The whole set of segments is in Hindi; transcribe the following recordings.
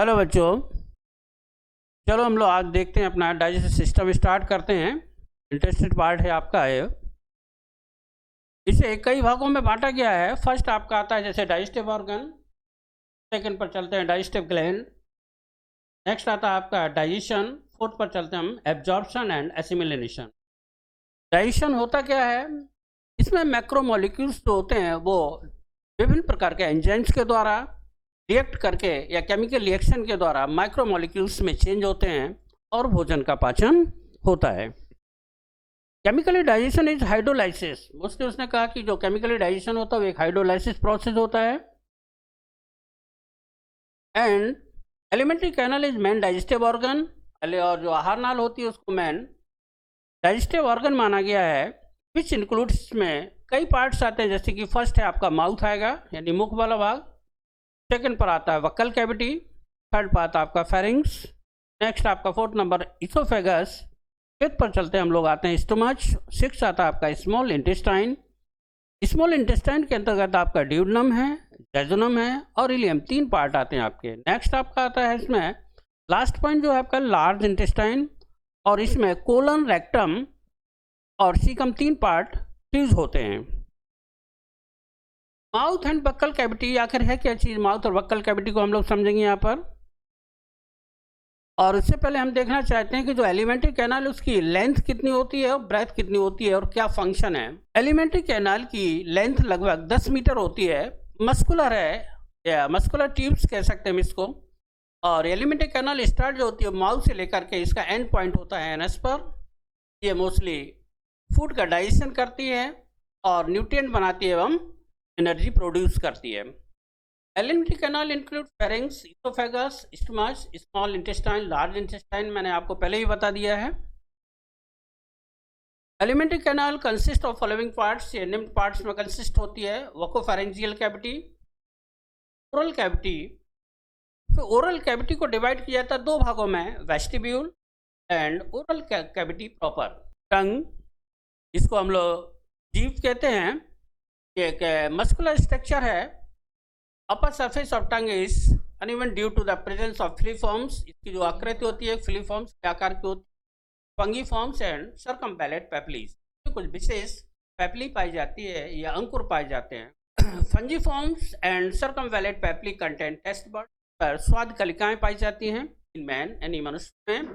हेलो बच्चों, चलो हम लोग आज देखते हैं अपना डाइजेस्टिव सिस्टम स्टार्ट करते हैं। इंटरेस्टेड पार्ट है आपका है। इसे कई भागों में बांटा गया है। फर्स्ट आपका आता है जैसे डाइजेस्टिव ऑर्गन, सेकंड पर चलते हैं डाइजेस्टिव ग्लैंड, नेक्स्ट आता है आपका डाइजेशन, फोर्थ पर चलते हैं हम एब्जॉर्प्शन एंड एसिमिलेशन। डाइजेशन होता क्या है, इसमें मैक्रोमोलिक्यूल्स जो होते हैं वो विभिन्न प्रकार के एंजाइम्स के द्वारा रिएक्ट करके या केमिकल रिएक्शन के द्वारा माइक्रोमोलिक्यूल्स में चेंज होते हैं और भोजन का पाचन होता है। Chemically digestion is hydrolysis. उसने कहा कि जो केमिकली डाइजेशन होता है वो एक हाइड्रोलाइसिस प्रोसेस होता है। And alimentary canal is main digestive organ, और जो आहार नाल होती है उसको मेन डाइजेस्टिव ऑर्गन माना गया है, विच इंक्लूड्स में कई पार्ट्स आते हैं। जैसे कि फर्स्ट है आपका माउथ आएगा यानी मुख वाला भाग, सेकंड पर आता है वक्कल कैविटी, थर्ड पर आता है आपका फेरिंग्स, नेक्स्ट आपका फोर्थ नंबर इसोफेगस, फिफ्थ पर चलते हैं हम लोग आते हैं स्टमच, सिक्स आता है आपका स्मॉल इंटेस्टाइन। स्मॉल इंटेस्टाइन के अंतर्गत आपका ड्यूडनम है, जेजुनम है और इलियम, तीन पार्ट आते हैं आपके। नेक्स्ट आपका आता है इसमें लास्ट पॉइंट जो है आपका लार्ज इंटेस्टाइन, और इसमें कोलन, रेक्टम और सीकम, तीन पार्ट फ्यूज होते हैं। माउथ एंड बक्कल कैविटी आखिर है क्या चीज़, माउथ और बक्कल कैविटी को हम लोग समझेंगे यहाँ पर। और उससे पहले हम देखना चाहते हैं कि जो एलिमेंट्री कैनाल उसकी लेंथ कितनी होती है और ब्रेथ कितनी होती है और क्या फंक्शन है। एलिमेंट्री कैनाल की लेंथ लगभग 10 मीटर होती है, मस्कुलर है या मस्कुलर ट्यूब्स कह सकते हैं हम इसको। और एलिमेंट्री कैनाल स्टार्ट जो होती है माउथ से लेकर के इसका एंड पॉइंट होता है एनस पर। ये मोस्टली फूड का डाइजेशन करती है और न्यूट्रिएंट बनाती है एवं एनर्जी प्रोड्यूस करती है। Alimentary canal include pharynx, oesophagus, stomach, small intestine, large intestine, मैंने आपको पहले ही बता दिया है। Alimentary canal consist of following parts, ये निम्न पार्ट्स में कंसिस्ट होती है। Buccopharyngeal cavity, oral cavity. फिर ओरल कैविटी को डिवाइड किया जाता है दो भागों में, vestibule and oral cavity proper. Tongue, इसको हम लोग जीभ कहते हैं, एक मस्कुलर स्ट्रक्चर है। Upper surface of tongue is uneven due to the presence of filiforms. इसकी जो आकृति होती है फिलीफॉर्म्स के आकार की होती है। फंगीफॉर्म्स एंड सर्कमपैलेट पेपलीज, कुछ विशेष पेपली पाई जाती है या अंकुर पाए जाते हैं। फंगीफॉर्म्स एंड सर्कमपैलेट पेपली कंटेंट टेस्ट बर्ड पर स्वाद कलिकाएं पाई जाती हैं इन मैन यानी मनुष्य में।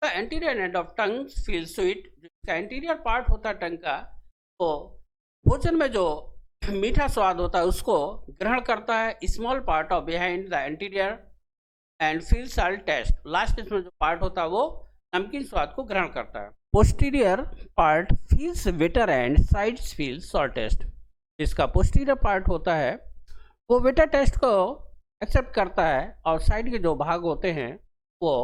The anterior end of tongue feel sweet, जिसका एंटीरियर पार्ट होता है टंग का, तो भोजन में जो मीठा स्वाद होता है उसको ग्रहण करता है। Small part of behind the anterior and feel salt taste, last इसमें जो पार्ट होता है वो नमकीन स्वाद को ग्रहण करता है। Posterior part feels bitter and sides feel salt taste, इसका पोस्टीरियर पार्ट होता है वो विटर टेस्ट को एक्सेप्ट करता है और साइड के जो भाग होते हैं वो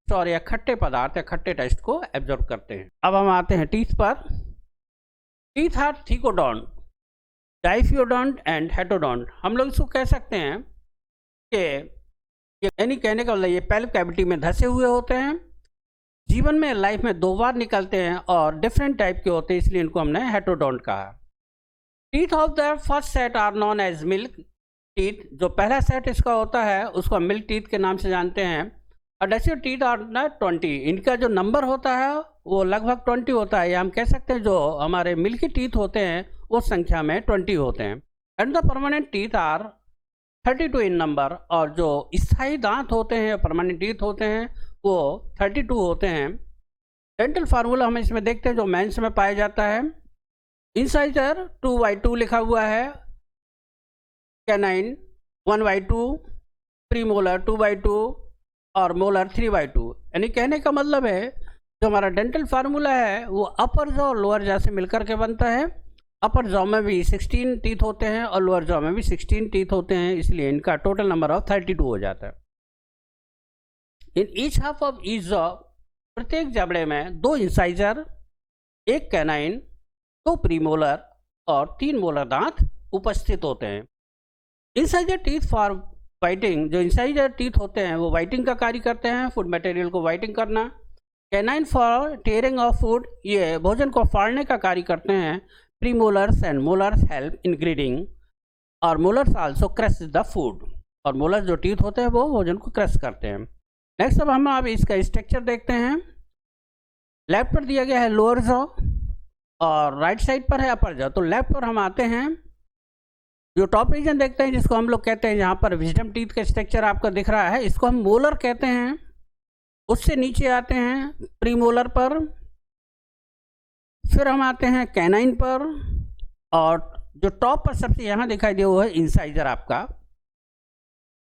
सॉर या खट्टे पदार्थ या खट्टे टेस्ट को एब्जॉर्ब करते हैं। अब हम आते हैं टीथ पर। Teeth are thecodont, diphyodont and heterodont. हम लोग इसको कह सकते हैं कि यानी कहने का मतलब ये पेल्विक कैविटी में धंसे हुए होते हैं, जीवन में लाइफ में दो बार निकलते हैं और डिफरेंट टाइप के होते हैं, इसलिए इनको हमने हेटोडोंट कहा। Teeth of the first set are known as milk teeth, जो पहला सेट इसका होता है उसको मिल्क टीथ के नाम से जानते हैं। और डेसियो टीथ आर न 20, इनका जो नंबर होता है वो लगभग 20 होता है, या हम कह सकते हैं जो हमारे मिल्की टीथ होते हैं वो संख्या में 20 होते हैं। And the permanent teeth are 32 in number, और जो स्थायी दांत होते हैं परमानेंट टीथ होते हैं वो 32 होते हैं। डेंटल फार्मूला हम इसमें देखते हैं जो मेंस में पाया जाता है। इंसाइजर 2/2 लिखा हुआ है, कैनाइन 1/2, प्रीमोलर 2/2 और मोलर 3/2। यानी कहने का मतलब है जो हमारा डेंटल फार्मूला है वो अपर जॉ और लोअर जॉ से मिलकर के बनता है। अपर जॉ में भी 16 टीथ होते हैं और लोअर जॉ में भी 16 टीथ होते हैं, इसलिए इनका टोटल नंबर ऑफ 32 हो जाता है। In each half of each jaw, प्रत्येक जबड़े में 2 इंसाइजर, 1 कैनाइन, 2 प्रीमोलर और 3 मोलर दांत उपस्थित होते हैं। इंसाइजर टीथ फॉर वाइटिंग, जो इंसाइजर टीथ होते हैं वो वाइटिंग का कार्य करते हैं, फूड मटेरियल को वाइटिंग करना। Canine for tearing of food, ये भोजन को फाड़ने का कार्य करते हैं। Premolars and molars help in grinding और molars also crush the food. और मोलर जो टीथ होते हैं वो भोजन को क्रश करते हैं। नेक्स्ट अब हम इसका स्ट्रक्चर देखते हैं। लेफ्ट पर दिया गया है लोअर जॉ और राइट साइड पर है अपर जॉ। तो लेफ्ट पर हम आते हैं, जो टॉप रीजन देखते हैं जिसको हम लोग कहते हैं, जहाँ पर विजडम टीथ का स्ट्रक्चर आपको दिख रहा है, इसको हम मोलर कहते हैं। उससे नीचे आते हैं प्रीमोलर पर, फिर हम आते हैं कैनाइन पर, और जो टॉप पर सबसे यहाँ दिखाई दे वो है इंसाइजर आपका।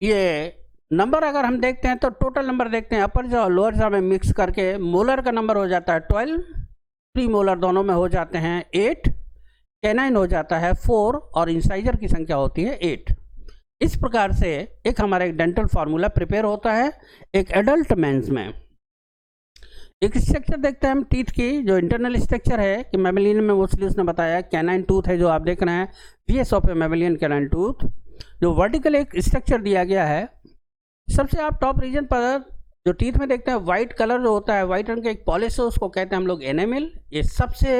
ये नंबर अगर हम देखते हैं तो टोटल नंबर देखते हैं, अपर जॉ और लोअर जॉ में मिक्स करके मोलर का नंबर हो जाता है 12, प्री मोलर दोनों में हो जाते हैं 8, कैनाइन हो जाता है 4 और इंसाइजर की संख्या होती है 8। इस प्रकार से एक हमारा एक डेंटल फार्मूला प्रिपेयर होता है एक एडल्ट मेंस में। एक स्ट्रक्चर देखते हैं हम टीथ की, जो इंटरनल स्ट्रक्चर है कि मैमेलियन में मोस्टली उसने बताया कैनाइन टूथ है जो आप देख रहे हैं, VS of a mammalian canine tooth. जो वर्टिकल एक स्ट्रक्चर दिया गया है, सबसे आप टॉप रीजन पर जो टीथ में देखते हैं वाइट कलर जो होता है, वाइट रंग का एक पॉलिश है, उसको कहते हैं हम लोग एनेमल। ये सबसे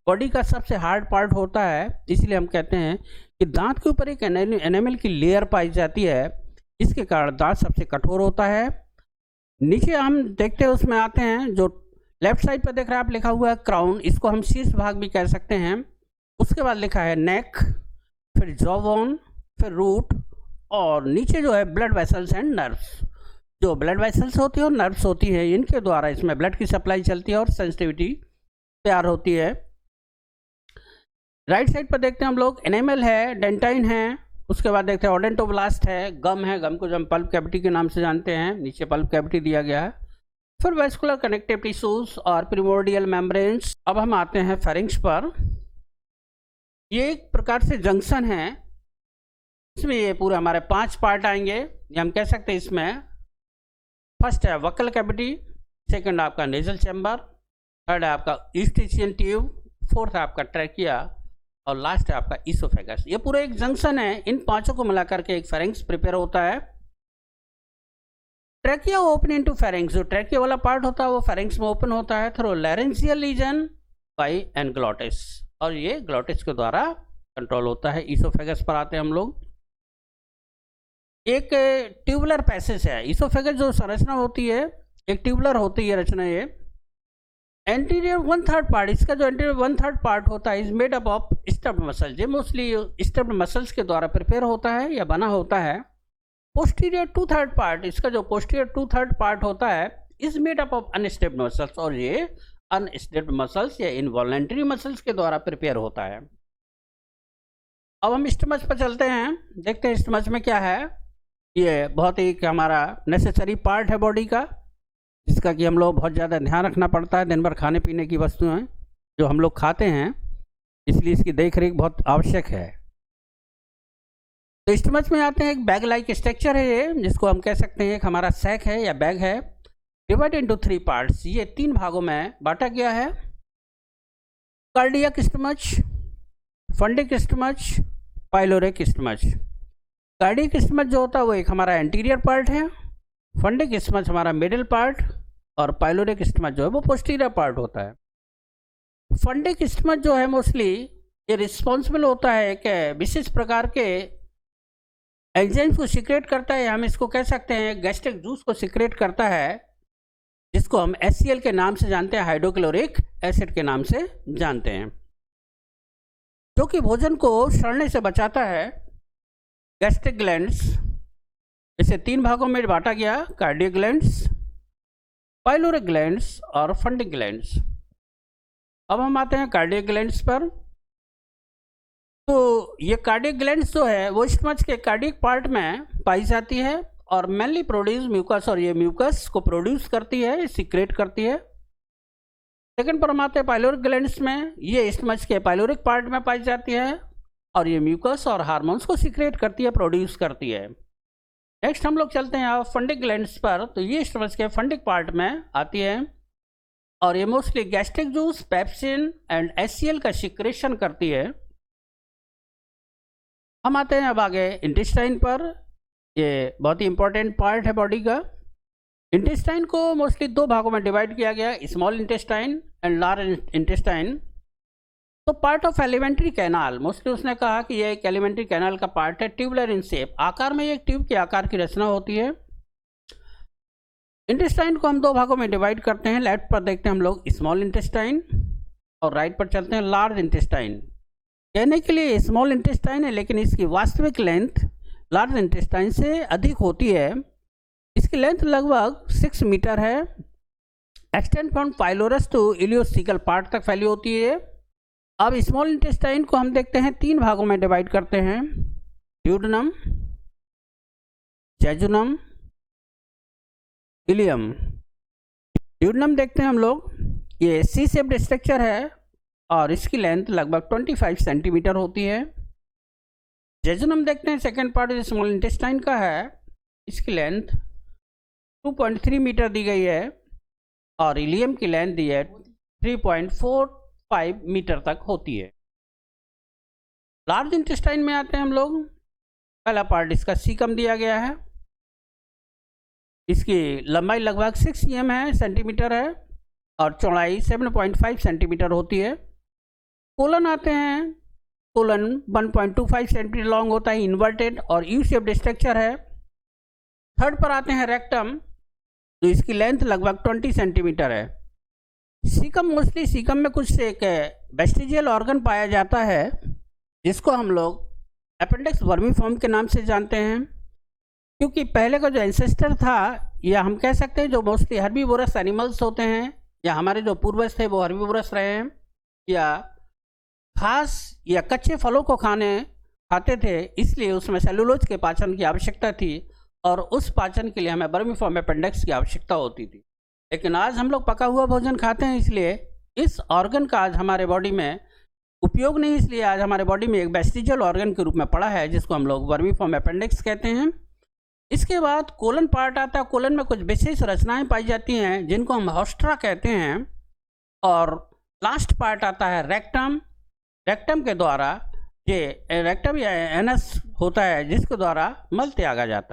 बॉडी का सबसे हार्ड पार्ट होता है, इसलिए हम कहते हैं कि दांत के ऊपर एक एनेमल की लेयर पाई जाती है, इसके कारण दांत सबसे कठोर होता है। नीचे हम देखते हैं उसमें आते हैं, जो लेफ्ट साइड पर देख रहे हैं आप लिखा हुआ है क्राउन, इसको हम शीर्ष भाग भी कह सकते हैं। उसके बाद लिखा है नेक, फिर जॉबोन, फिर रूट, और नीचे जो है ब्लड वेसल्स एंड नर्व्स। जो ब्लड वेसल्स होती है और नर्व्स होती है, इनके द्वारा इसमें ब्लड की सप्लाई चलती है और सेंसिटिविटी तैयार होती है। राइट साइड पर देखते हैं हम लोग एनेमल है, डेंटाइन है, उसके बाद देखते हैं ओडेंटोब्लास्ट है, गम है, गम को जो हम पल्प कैविटी के नाम से जानते हैं, नीचे पल्प कैविटी दिया गया है। फिर वेस्कुलर कनेक्टिव टिश्यूज और प्रिमोर्डियल मेम्ब्रेन्स। अब हम आते हैं फेरिंक्स पर। ये एक प्रकार से जंक्शन है, इसमें ये पूरे हमारे 5 पार्ट आएंगे। ये हम कह सकते हैं इसमें फर्स्ट है वक्कल कैविटी, सेकंड आपका नेजल चैम्बर, थर्ड है आपका ईस्टिशियन ट्यूब, फोर्थ है आपका ट्रैकिया, और लास्ट है आपका इसोफेगस। ये पूरा एक जंक्शन है, इन पांचों को मिलाकर के एक फेरिंक्स प्रिपेयर होता है। ट्रैकिया ओपन इनटू फेरिंक्स, जो ट्रैकिया वाला पार्ट होता है वो फेरिंक्स में ओपन होता है through laryngeal region by and glottis, और ये ग्लॉटिस के द्वारा कंट्रोल होता है। इसोफेगस पर आते हैं हम लोग। एक ट्यूबुलर पैसेज है, इसोफेगस जो संरचना होती है एक ट्यूबुलर होती है रचना। ये एंटीरियर 1/3 पार्ट, इसका जो एंटीरियर 1/3 पार्ट होता है is made up of striped muscle. ये मोस्टली स्टब्ड मसल्स के द्वारा प्रिपेयर होता है या बना होता है। पोस्टीरियर 2/3 पार्ट, इसका जो पोस्टीरियर 2/3 पार्ट होता है is made up of unstriped muscles, और ये अनस्टेब्ड मसल्स या इनवॉलेंटरी मसल्स के द्वारा प्रिपेयर होता है। अब हम स्टमच पर चलते हैं, देखते हैं स्टमच में क्या है। ये बहुत ही हमारा नेसेसरी पार्ट है बॉडी का, जिसका कि हम लोग बहुत ज़्यादा ध्यान रखना पड़ता है। दिन भर खाने पीने की वस्तुएं जो हम लोग खाते हैं, इसलिए इसकी देख रेख बहुत आवश्यक है। तो स्टमच में आते हैं, एक बैग लाइक स्ट्रक्चर है ये, जिसको हम कह सकते हैं एक हमारा सैक है या बैग है। डिवाइड इनटू 3 पार्ट्स, ये 3 भागों में बांटा गया है। Cardiac stomach, fundic stomach, pyloric stomach. Cardiac stomach जो होता है वो एक हमारा एंटीरियर पार्ट है, फंडिक स्टमच हमारा मिडिल पार्ट, और पाइलोरिक स्टमच जो है वो पोस्टीरियर पार्ट होता है। फंडिक स्टमच जो है मोस्टली ये रिस्पॉन्सिबल होता है एक विशेष प्रकार के एंजाइम्स को सीक्रेट करता है, हम इसको कह सकते हैं गैस्ट्रिक जूस को सीक्रेट करता है, जिसको हम HCl के नाम से जानते हैं, हाइड्रोक्लोरिक एसिड के नाम से जानते हैं, जो कि भोजन को सड़ने से बचाता है। गैस्ट्रिक ग्लैंड्स इसे 3 भागों में बांटा गया, कार्डियक ग्लैंड्स, पाइलोरिक ग्लैंड्स और फंडिक ग्लैंड्स। अब हम आते हैं कार्डियक ग्लैंड्स पर। तो ये कार्डियक ग्लैंड्स जो है वो स्टमच के कार्डियक पार्ट में पाई जाती है और मेनली प्रोड्यूस म्यूकस, और ये म्यूकस को प्रोड्यूस करती है, सीक्रेट करती है। सेकंड पर हम आते हैं पाइलोरिक ग्लैंड्स में, ये स्टमच के पाइलोरिक पार्ट में पाई जाती है और ये म्यूकस और हार्मोन्स को सीक्रेट करती है, प्रोड्यूस करती है। नेक्स्ट हम लोग चलते हैं फंडिक ग्लैंड्स पर। तो ये स्टमच के फंडिक पार्ट में आती है और ये mostly gastric juice, pepsin and HCl का सिक्रेशन करती है। हम आते हैं अब आगे इंटेस्टाइन पर। ये बहुत ही इंपॉर्टेंट पार्ट है बॉडी का। इंटेस्टाइन को मोस्टली 2 भागों में डिवाइड किया गया, small intestine and large intestine. तो part of alimentary canal, mostly उसने कहा कि यह एक एलिमेंट्री कैनाल का पार्ट है, ट्यूबुलर इन शेप, आकार में एक ट्यूब के आकार की रचना होती है। इंटेस्टाइन को हम दो भागों में डिवाइड करते हैं। लेफ्ट पर देखते हैं हम लोग स्मॉल इंटेस्टाइन और राइट पर चलते हैं लार्ज इंटेस्टाइन। कहने के लिए स्मॉल इंटेस्टाइन है, लेकिन इसकी वास्तविक लेंथ लार्ज इंटेस्टाइन से अधिक होती है। इसकी लेंथ लगभग 6 मीटर है। Extend from pylorus to ileocaecal part तक फैली होती है। अब स्मॉल इंटेस्टाइन को हम देखते हैं 3 भागों में डिवाइड करते हैं, ड्यूडेनम, जेजुनम, इलियम। ड्यूडेनम देखते हैं हम लोग, ये सी शेप्ड स्ट्रक्चर है और इसकी लेंथ लगभग 25 सेंटीमीटर होती है। जेजुनम देखते हैं, सेकेंड पार्ट जो स्मॉल इंटेस्टाइन का है, इसकी लेंथ 2.3 मीटर दी गई है और इलियम की लेंथ दी है 3.45 मीटर तक होती है। लार्ज इंटेस्टाइन में आते हैं हम लोग। पहला पार्ट इसका सीकम दिया गया है, इसकी लंबाई लगभग 6 cm है, सेंटीमीटर है और चौड़ाई 7.5 सेंटीमीटर होती है। कोलन आते हैं, कोलन 1.25 सेंटीमीटर लॉन्ग होता है, इन्वर्टेड और यू शेप्ड स्ट्रक्चर है। थर्ड पर आते हैं रेक्टम, तो इसकी लेंथ लगभग 20 सेंटीमीटर है। सीकम, मोस्टली सीकम में कुछ एक वेस्टिजियल ऑर्गन पाया जाता है जिसको हम लोग अपेंडिक्स वर्मीफॉर्म के नाम से जानते हैं, क्योंकि पहले का जो एंसेस्टर था, या हम कह सकते हैं जो मोस्टली हर्बीवोरस एनिमल्स होते हैं, या हमारे जो पूर्वज थे वो हर्बीवोरस रहे हैं, या घास या कच्चे फलों को खाते थे, इसलिए उसमें सेलुलोज के पाचन की आवश्यकता थी और उस पाचन के लिए हमें वर्मीफॉर्म अपेंडिक्स की आवश्यकता होती थी। लेकिन आज हम लोग पका हुआ भोजन खाते हैं, इसलिए इस ऑर्गन का आज हमारे बॉडी में उपयोग नहीं, इसलिए आज हमारे बॉडी में एक वेस्टिजियल ऑर्गन के रूप में पड़ा है जिसको हम लोग वर्मीफॉर्म अपेंडिक्स कहते हैं। इसके बाद कोलन पार्ट आता है। कोलन में कुछ विशेष रचनाएं पाई जाती हैं जिनको हम हॉस्ट्रा कहते हैं। और लास्ट पार्ट आता है रेक्टम। रेक्टम के द्वारा ये रेक्टम या एनस होता है जिसके द्वारा मल त्यागा जाता है।